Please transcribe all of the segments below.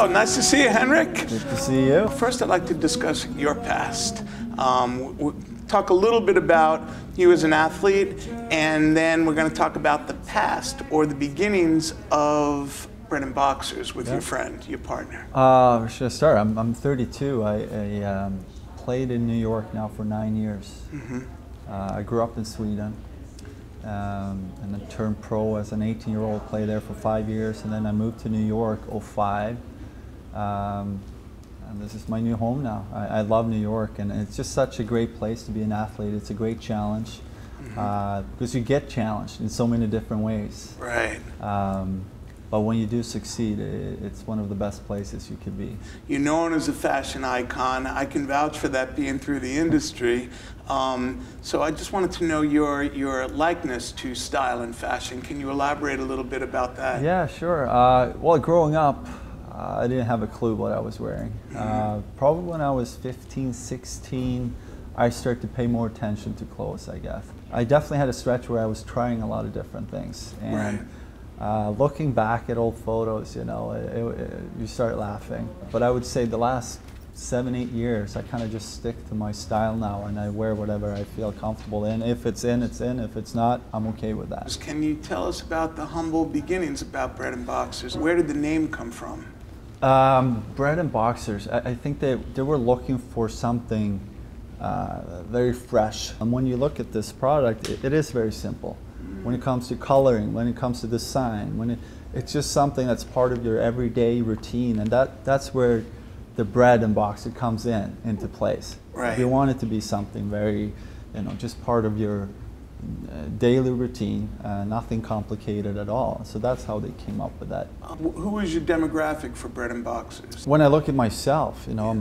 Oh, nice to see you, Henrik. Good to see you. First, I'd like to discuss your past. Talk a little bit about you as an athlete, and then we're going to talk about the past or the beginnings of Bread and Boxers with your friend, your partner. Where should I start? I'm 32. I played in New York now for 9 years. I grew up in Sweden, and then turned pro as an 18-year-old, played there for 5 years, and then I moved to New York '05. And this is my new home now. I love New York, and it's just such a great place to be an athlete. It's a great challenge because you get challenged in so many different ways. Right. But when you do succeed, it's one of the best places you could be. You're known as a fashion icon. I can vouch for that being through the industry. So I just wanted to know your likeness to style and fashion. Can you elaborate a little bit about that? Yeah, sure. Well, growing up, I didn't have a clue what I was wearing. Probably when I was 15, 16, I started to pay more attention to clothes, I guess. I definitely had a stretch where I was trying a lot of different things. And looking back at old photos, you know, you start laughing. But I would say the last 7, 8 years, I kind of just stick to my style now, and I wear whatever I feel comfortable in. If it's in, it's in. If it's not, I'm okay with that. Can you tell us about the humble beginnings about Bread and Boxers? Where did the name come from? Bread and Boxers, I think they were looking for something very fresh. And when you look at this product, it is very simple. When it comes to coloring, when it comes to design, it's just something that's part of your everyday routine, and that's where the bread and boxer comes into place. Right. You want it to be something very, you know, just part of your daily routine, nothing complicated at all. So that's how they came up with that. Who is your demographic for Bread and Boxers? When I look at myself, you know,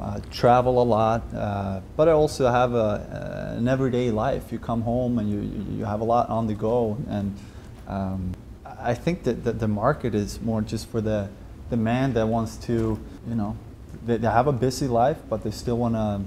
I travel a lot, but I also have an everyday life. You come home and you have a lot on the go, and I think that the market is more just for the man that wants to, you know, they have a busy life, but they still want to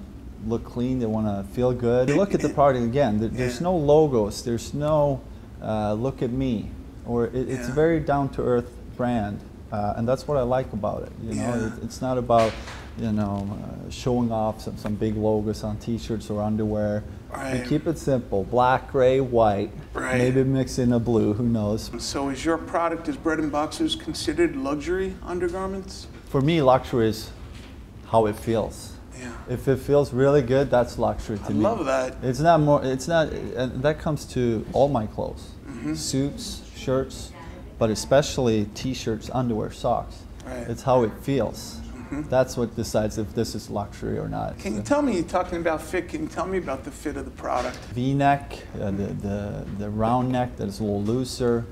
look clean, they want to feel good. You look at the product again, there's no logos, there's no look at me, or it's a very down-to-earth brand, and that's what I like about it. You know, it's not about, you know, showing off some big logos on t-shirts or underwear. Right. We keep it simple, black, gray, white, maybe mix in a blue, who knows. So is your product, is Bread and Boxers considered luxury undergarments? For me, luxury is how it feels. If it feels really good, that's luxury to me. I love that. It's not more, it's not, and that comes to all my clothes. Suits, shirts, but especially t-shirts, underwear, socks. Right. It's how it feels. That's what decides if this is luxury or not. Can you tell me, you're talking about fit, can you tell me about the fit of the product? V-neck, the round neck that is a little looser.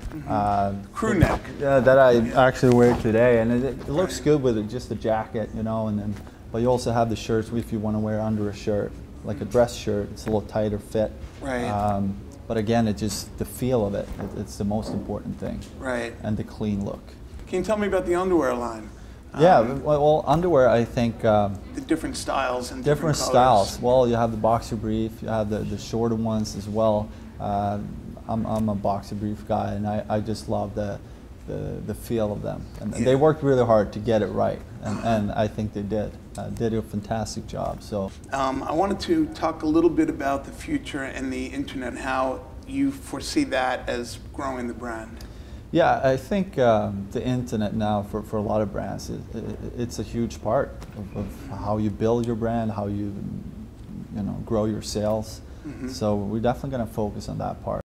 Crew neck. That I actually wear today, and it looks good with just a jacket, you know, and then. But you also have the shirts if you want to wear under a shirt, like a dress shirt. It's a little tighter fit. Right. But again, it's just the feel of it. It's the most important thing. Right. And the clean look. Can you tell me about the underwear line? Yeah, well, underwear, I think... the different styles and different styles. Well, you have the boxer brief, you have the shorter ones as well. I'm a boxer brief guy, and I just love the feel of them. And they worked really hard to get it right, and I think they did. Did a fantastic job. So I wanted to talk a little bit about the future and the internet, how you foresee that as growing the brand. Yeah, I think the internet now for a lot of brands, it's a huge part of how you build your brand, how you know, grow your sales. So we're definitely going to focus on that part.